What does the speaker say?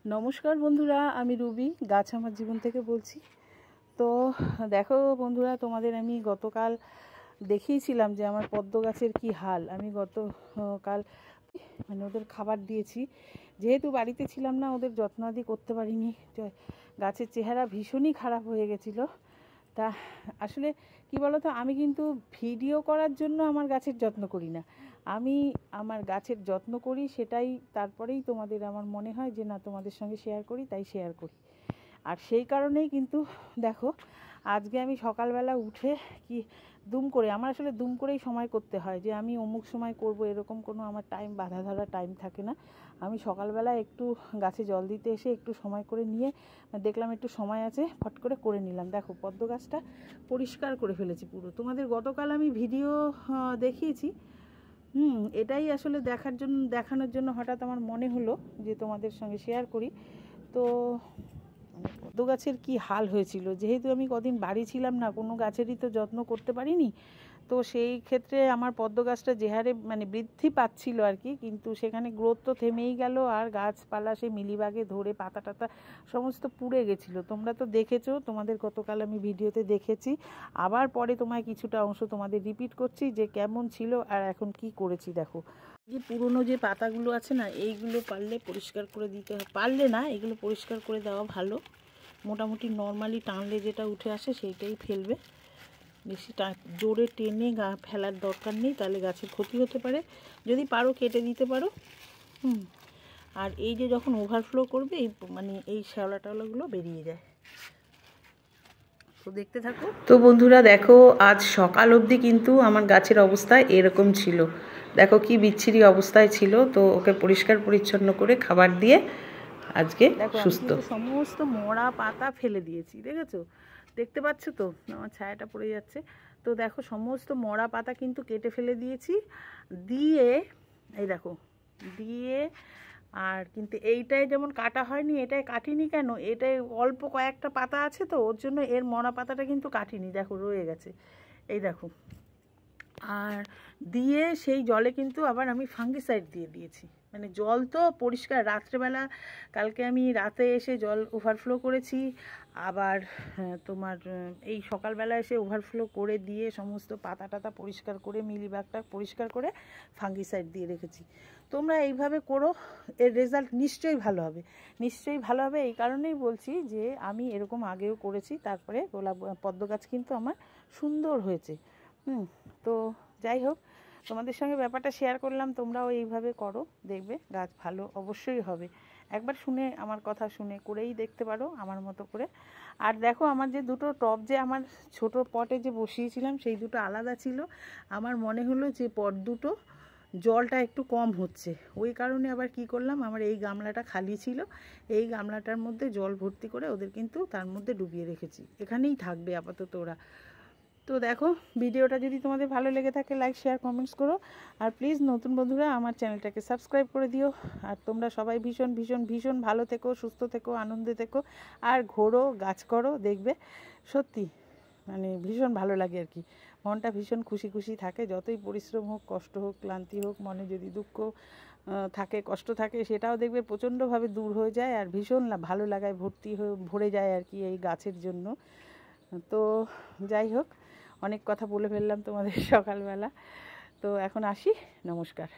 নমস্কার বন্ধুরা, আমি রুবি গাছ আমার জীবন থেকে বলছি। তো দেখো বন্ধুরা, তোমাদের আমি গতকাল দেখিয়েছিলাম যে আমার পদ্ম গাছের কি হাল। আমি গতকাল ওদের খাবার দিয়েছি, যেহেতু বাড়িতে ছিলাম না ওদের যত্নাদি করতে পারিনি। গাছের চেহারা ভীষণই খারাপ হয়ে গেছিলো। তা আসলে কি বলো তো, আমি কিন্তু ভিডিও করার জন্য আমার গাছের যত্ন করি না। আমি আমার গাছের যত্ন করি, সেটাই তারপরেই তোমাদের আমার মনে হয় যে না তোমাদের সঙ্গে শেয়ার করি, তাই শেয়ার করি। আর সেই কারণেই কিন্তু দেখো, আজকে আমি সকালবেলা উঠে কি আমার আসলে দুম করেই সময় করতে হয়, যে আমি অমুক সময় করব এরকম কোনো আমার টাইম বাঁধা ধরা টাইম থাকে না। আমি সকালবেলা একটু গাছে জল দিতে এসে একটু সময় করে নিয়ে দেখলাম একটু সময় আছে, ফট করে নিলাম। দেখো পদ্ম গাছটা পরিষ্কার করে ফেলেছি পুরো। তোমাদের গতকাল আমি ভিডিও দেখিয়েছি। এটাই আসলে দেখানোর জন্য হঠাৎ আমার মনে হলো যে তোমাদের সঙ্গে শেয়ার করি। তো পদ্ম গাছের কি হাল হয়েছিল, যেহেতু আমি কদিন বাড়ি ছিলাম না, কোনো গাছেরই তো যত্ন করতে পারিনি। তো সেই ক্ষেত্রে আমার পদ্ম গাছটা যে হারে বৃদ্ধি পাচ্ছিল আর কি, কিন্তু সেখানে গ্রোথ তো থেমেই গেল। আর গাছপালা সে মিলিবাগে ধরে পাতা টাতা সমস্ত পুড়ে গেছিলো। তোমরা তো দেখেছো, তোমাদের গতকাল আমি ভিডিওতে দেখেছি। আবার পরে তোমায় কিছুটা অংশ তোমাদের রিপিট করছি যে কেমন ছিল আর এখন কি করেছি। দেখো, যে পুরনো যে পাতাগুলো আছে না, এইগুলো পারলে পরিষ্কার করে দিতে হয়। পারলে না, এগুলো পরিষ্কার করে দেওয়া ভালো। মোটামুটি নর্মালি টানলে যেটা উঠে আসে সেইটাই ফেলবে। বেশি জোরে টেনে ফেলার দরকার নেই, তাহলে গাছের ক্ষতি হতে পারে। যদি পারো কেটে দিতে পারো। আর এই যে যখন ওভারফ্লো করবে এই শ্যাওলা টাওলাগুলো বেরিয়ে যায়। তো দেখতে থাকো। তো বন্ধুরা দেখো, আজ সকাল অবধি কিন্তু আমার গাছের অবস্থা এরকম ছিল। দেখো কি বিচ্ছিরি অবস্থায় ছিল। তো ওকে পরিষ্কার পরিচ্ছন্ন করে খাবার দিয়ে আজকে সুস্থ। সমস্ত মরা পাতা ফেলে দিয়েছি, দেখেছো? দেখতে পাচ্ছ তো, আমার ছায়াটা পড়ে যাচ্ছে। তো দেখো সমস্ত মরা পাতা কিন্তু কেটে ফেলে দিয়েছি। এই দেখো দিয়ে, আর কিন্তু এইটাই যেমন কাটা হয়নি, এটাই কাটিনি কেন, এটাই অল্প কয়েকটা পাতা আছে তো ওর জন্য এর মরা পাতাটা কিন্তু কাটিনি। দেখো রয়ে গেছে, এই দেখো। আর দিয়ে সেই জলে কিন্তু আবার আমি ফাঙ্গিসাইড দিয়ে দিয়েছি। জল তো পরিষ্কার, রাত্রেবেলা কালকে আমি রাতে এসে জল ওভারফ্লো করেছি। আবার তোমার এই সকালবেলা এসে ওভারফ্লো করে দিয়ে সমস্ত পাতা টাতা পরিষ্কার করে মিলিবাগটা পরিষ্কার করে ফাঙ্গিসাইড দিয়ে রেখেছি। তোমরা এইভাবে করো, এর রেজাল্ট নিশ্চয়ই ভালো হবে, নিশ্চয়ই ভালো হবে। এই কারণেই বলছি যে আমি এরকম আগেও করেছি, তারপরে পদ্ম গাছ কিন্তু আমার সুন্দর হয়েছে। তো যাই হোক, তোমাদের সঙ্গে ব্যাপারটা শেয়ার করলাম। তোমরাও এইভাবে করো, দেখবে গাছ ভালো অবশ্যই হবে। একবার শুনে আমার কথা শুনে করেই দেখতে পারো আমার মতো করে। আর দেখো, আমার যে দুটো টব যে আমার ছোট পটে যে বসিয়েছিলাম, সেই দুটো আলাদা ছিল। আমার মনে হলো যে পট দুটো জলটা একটু কম হচ্ছে, ওই কারণে আবার কি করলাম, আমার এই গামলাটা খালি ছিল, এই গামলাটার মধ্যে জল ভর্তি করে ওদের কিন্তু তার মধ্যে ডুবিয়ে রেখেছি। এখানেই থাকবে আপাতত ওরা। তো দেখো, ভিডিওটা যদি তোমাদের ভালো লেগে থাকে লাইক শেয়ার কমেন্টস করো। আর প্লিজ নতুন বন্ধুরা আমার চ্যানেলটাকে সাবস্ক্রাইব করে দিও। আর তোমরা সবাই ভীষণ ভীষণ ভীষণ ভালো থেকো, সুস্থ থেকো, আনন্দে থেকো। আর ঘোরো, গাছ করো, দেখবে সত্যি ভীষণ ভালো লাগে আর কি। মনটা ভীষণ খুশি খুশি থাকে। যতই পরিশ্রম হোক, কষ্ট হোক, ক্লান্তি হোক, মনে যদি দুঃখ থাকে, কষ্ট থাকে, সেটাও দেখবে প্রচণ্ডভাবে দূর হয়ে যায়। আর ভীষণ ভালো লাগায় ভরে যায় আর কি এই গাছের জন্য। তো যাই হোক, অনেক কথা বলে ফেললাম তোমাদের সকালবেলা। তো এখন আসি, নমস্কার।